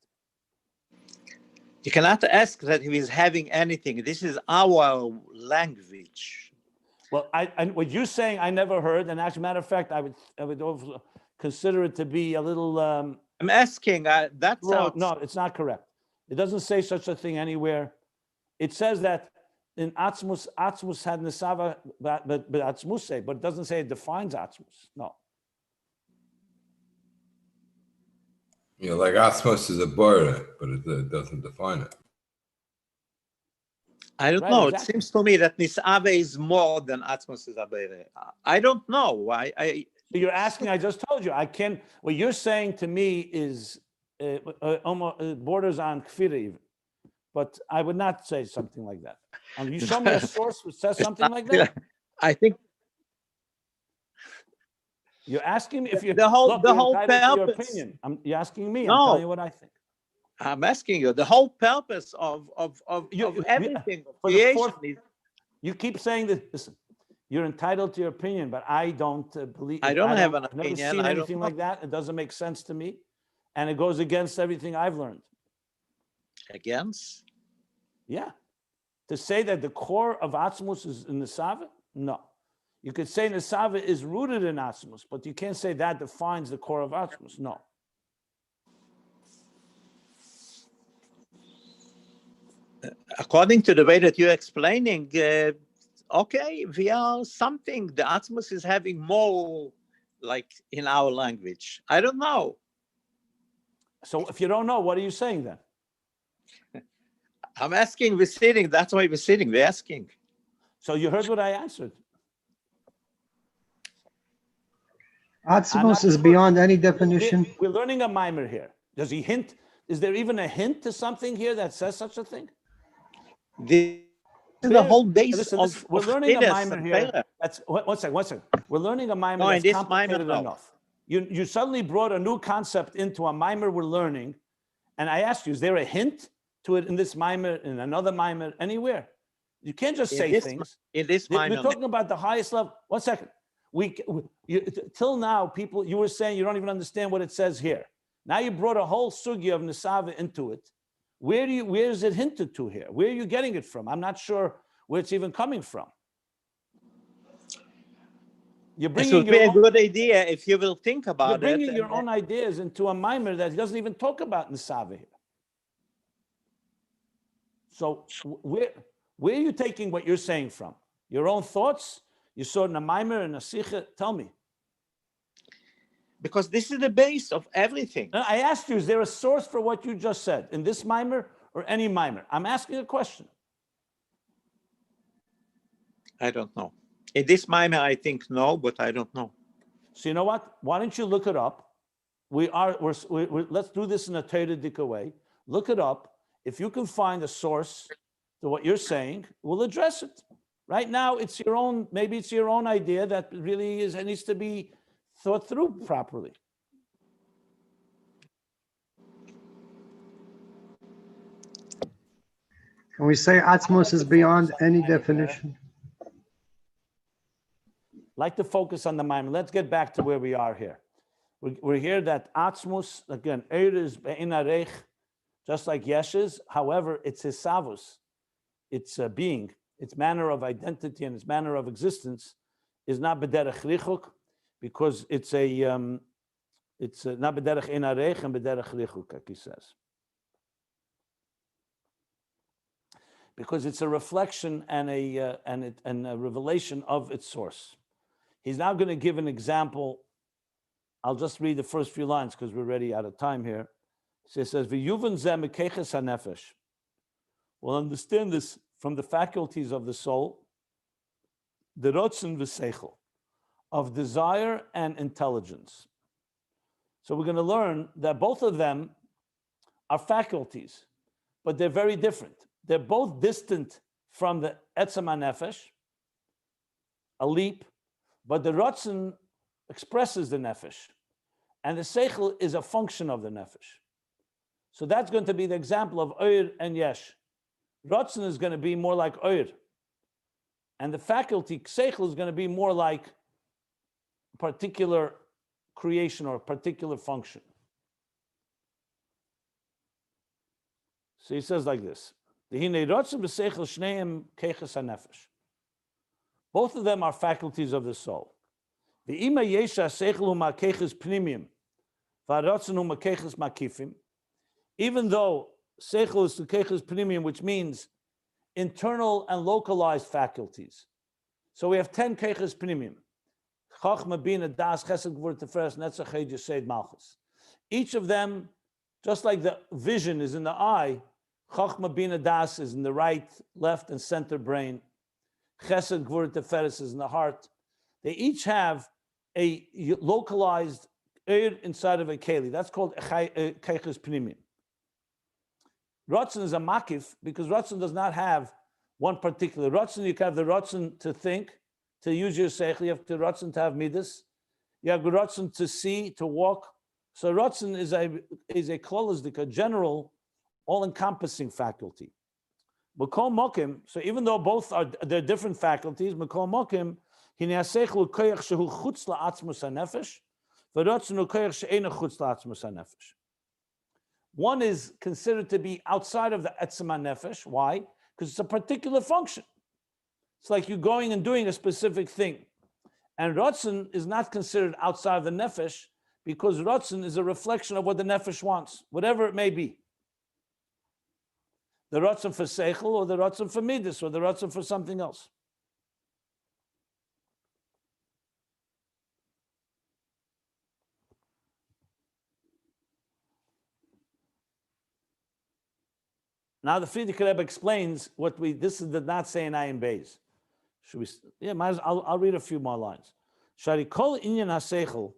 You cannot ask that he is having anything. This is our language. Well, what you're saying, I never heard. And as a matter of fact, I would consider it to be a little. I'm asking. That's no, it's not correct. It doesn't say such a thing anywhere. It says that in Atmos had Nisava, but Atmuse, but it doesn't say it defines Atmos. No. You know, like osmosis is a border, but it doesn't define it. I don't Right, know. exactly. It seems to me that Nisave is more than Atmos is Abere. I don't know. You're asking, I just told you, I can, what you're saying to me is almost borders on kfir even. But I would not say something like that. You show me a source which says something like that. I think You're asking me if you the whole look, you're whole entitled to your purpose. opinion. You're asking me. I'm telling No, you what I think. I'm asking you. The whole purpose of everything of For the creation fourth, is. you keep saying that. Listen, you're entitled to your opinion, but I don't believe. I don't have an I've never opinion. seen I don't anything know. like that. It doesn't make sense to me, and it goes against everything I've learned. Against? Yeah, to say that the core of Atzmus is in the Sava, no. You could say Nesava is rooted in Atzmus, but you can't say that defines the core of Atzmus. No. According to the way that you're explaining, okay, we are something. The Atmos is having more, like in our language. I don't know. So if you don't know, what are you saying then? I'm asking, we're sitting. That's why we're sitting. We're asking. So you heard what I answered. Atzmos is beyond any definition. We're learning a mimer here. Does he hint? Is there even a hint to something here that says such a thing? This is the whole base Listen, of we're learning a Chassidus mimer and here. Torah. That's one second. We're learning a mimer No, in that's this complicated mimer, no. enough. You suddenly brought a new concept into a mimer we're learning, and I asked you, is there a hint to it in this mimer, in another mimer, anywhere? You can't just say things. In this We're mimer, talking about the highest level. 1 second. Till now, people, you were saying you don't even understand what it says here. Now you brought a whole sugya of Nesava into it. Where is it hinted to here? Where are you getting it from? I'm not sure where it's even coming from. You're it would bringing be your a own, good idea if you will think you're about it. bringing your own ideas into a mimer that doesn't even talk about Nesava here. So where are you taking what you're saying from? Your own thoughts? You saw it in a mimer and a sikha? Tell me. Because this is the base of everything. I asked you, is there a source for what you just said in this mimer or any mimer? I'm asking a question. I don't know. In this mimer, I think no, but I don't know. So you know what? Why don't you look it up? Let's do this in a Torah-dika way. Look it up. If you can find a source to what you're saying, we'll address it. Right now, it's your own. Maybe it's your own idea that really is. It needs to be thought through properly. Can we say Atzmos is beyond any definition? Like to focus on the mimer. Let's get back to where we are here. We're here that Atzmus, again, Eir is Be'in Arech, just like Yesh is. However, it's his savus, its being, its manner of identity and its manner of existence is not B'derech Richuk, because it's not B'derech Ein Arech and B'derech Richuk, like he says. Because it's a reflection and a revelation of its source. He's now going to give an example. I'll just read the first few lines because we're already out of time here. So it says, "V'yuvan zeh mekeches hanefesh." We'll understand this from the faculties of the soul, the rotzen v'seichel, of desire and intelligence. So we're going to learn that both of them are faculties, but they're very different. They're both distant from the etzem hanefesh, a leap, but the rotzen expresses the nefesh, and the seichel is a function of the nefesh. So that's going to be the example of oir and yesh. Rotzen is going to be more like oir, and the faculty seichel is going to be more like a particular creation or a particular function. So he says like this: both of them are faculties of the soul. Even though seichel is the keches pnimium, which means internal and localized faculties. So we have 10 keches pnimium. Chachma, Bina, Das, Chesed, Gvur, Tiferes, Netzach, Hod, Yesod, Malchus. Each of them Just like the vision is in the eye, Chochma Bina Das is in the right, left, and center brain. Chesed Gvur Teferes is in the heart. They each have a localized air inside of a keli. That's called Keiches Pnimim. Ratzon is a makif because Ratzon does not have one particular. Ratzon, you can have the Ratzon to think, to use your seichel. You have the Ratzon to have midas. You have the Ratzon to see, to walk. So Ratzon is a klolisdik, a general, all-encompassing faculty. Mekol mokim, so even though both are, they're different faculties, Mekol mokim, hine ha-seichel koyach shehu chutz la'atzmus ha-nefesh, v'ratzon hu koyach she'eino chutz la'atzmus ha-nefesh. One is considered to be outside of the etzem ha-nefesh. Why? Because it's a particular function. It's like you're going and doing a specific thing. And Ratzon is not considered outside of the nefesh because Ratzon is a reflection of what the nefesh wants, whatever it may be. The Ratzon for Seichel, or the Ratzon for Midas, or the Ratzon for something else. Now the Frierdiker Rebbe explains what this is the not saying Ayin Beis. Should we? Yeah, I'll read a few more lines. Shari kol inyan ha-seichel,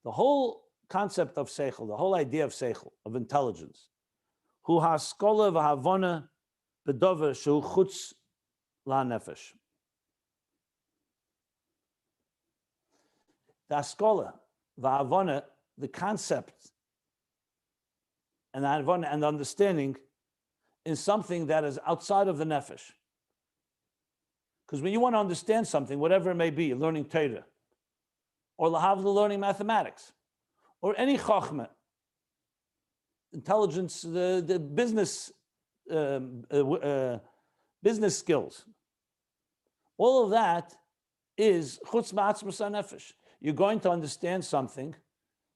the whole concept of seichel, the whole idea of seichel, of intelligence, hu ha-skola v'havona b'dover shehu chutz la-nefesh. The askola, v'havona, the concept, and the havona and the understanding is something that is outside of the nefesh. Because when you want to understand something, whatever it may be, learning Torah, or lahavla learning mathematics, or any chokhmah, intelligence, the business skills, all of that is chutz ma'atzmus ha-nefesh. You're going to understand something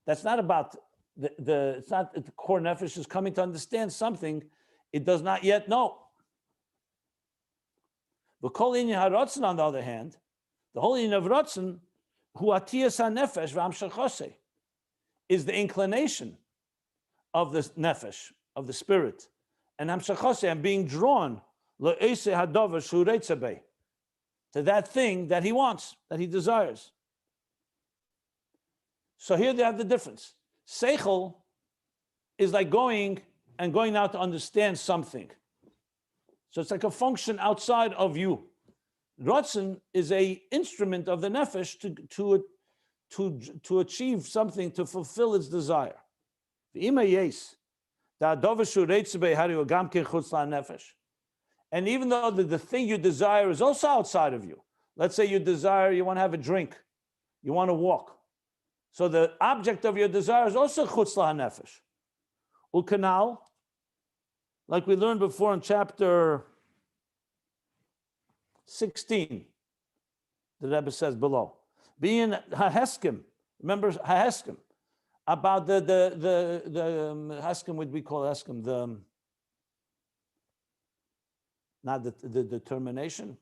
that's not about it's not the core nefesh is coming to understand something it does not yet know. But kol inyan ha-ratzon, on the other hand, the whole inyan of ratzon, hu atiyas ha-nefesh v'amshachosei, is the inclination of the nefesh, of the spirit, and amshachosei, and being drawn le'esei hadover shu reitzeh bei, to that thing that he wants, that he desires. So here they have the difference. Seichel is like going out to understand something. So it's like a function outside of you. Ratzon is a instrument of the nefesh to achieve something, to fulfill its desire. And even though the thing you desire is also outside of you, let's say you want to have a drink, you want to walk. So the object of your desire is also chutz la-nefesh. Ukanal, like we learned before in chapter 16, the Rebbe says below, being haheskim, remember haheskim, about the heskim, what we call heskim, not the determination,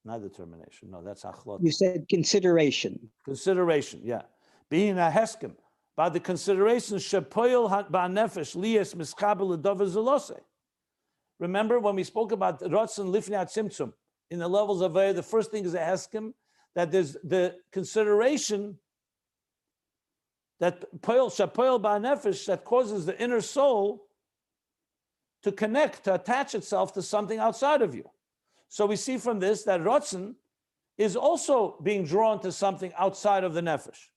not determination, no, that's achlot. You said consideration. Consideration, yeah. Being a heskim, by the consideration shepoil ba'nefesh liyes mischabel ledover zelose. Remember when we spoke about Ratzon lifnei tzimtzum in the levels of the first thing is a heskim, that there's the consideration that shepoil ba'nefesh, that causes the inner soul to connect, to attach itself to something outside of you. So we see from this that Ratzon is also being drawn to something outside of the nefesh.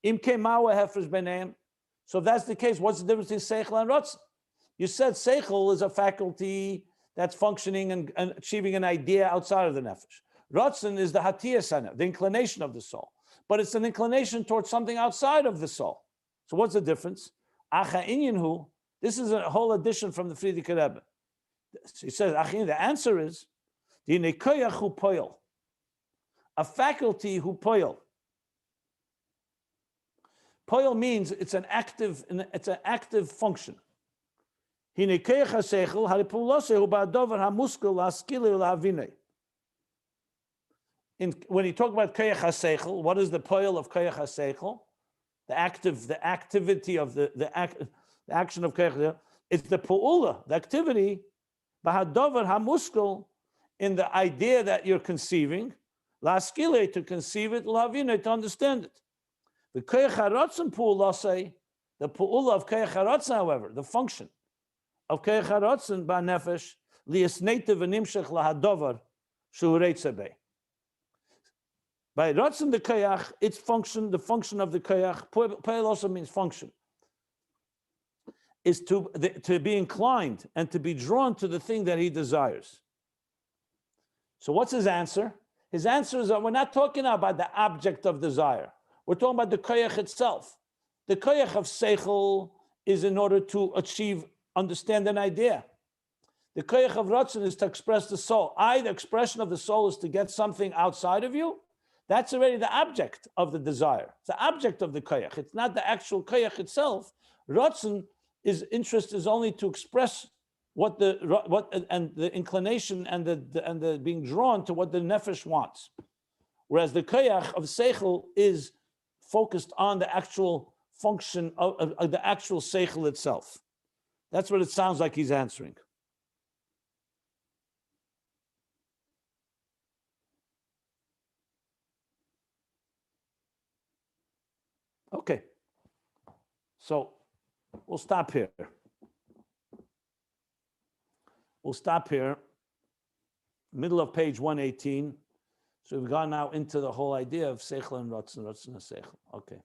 Im kemawa hefresh b'neim. So if that's the case, what's the difference between seichel and ratzon? You said seichel is a faculty that's functioning and achieving an idea outside of the nefesh. Ratzon is the hatiyas hanef, the inclination of the soul. But it's an inclination towards something outside of the soul. So what's the difference? Acha inyan hu. This is a whole addition from the Frierdiker Rebbe. He says, the answer is the nekoyach hu poil, a faculty hu poil. Poil means it's an active function. When you talk about koyach haseichel, what is the poil of koyach haseichel? the activity of the action of koyach. It's the pu'ula, the activity, b'hadover hamuskel, in the idea that you're conceiving, la'askile, to conceive it, la'avine, to understand it. The koyach haratzon pu'ula say, the pu'ula of koyach haratzon, however, the function of koyach haratzon ba'nefesh, li'asneitiv v'nimshech lahadover shu reitzeh bei. By ratzon the koyach, its function, the function of the koyach, poel also means function, is to be inclined and to be drawn to the thing that he desires. So what's his answer? His answer is that we're not talking about the object of desire. We're talking about the koyach itself. The koyach of seichel is in order to understand an idea. The koyach of ratzon is to express the soul. The expression of the soul is to get something outside of you. That's already the object of the desire. It's the object of the koyach. It's not the actual koyach itself. Ratzon, his interest is only to express what and the inclination and the being drawn to what the nefesh wants. Whereas the koyach of seichel is focused on the actual function of the actual seichel itself. That's what it sounds like he's answering. Okay, so we'll stop here. We'll stop here, middle of page 118. So we've gone now into the whole idea of seichel and ratzon and seichel. Okay.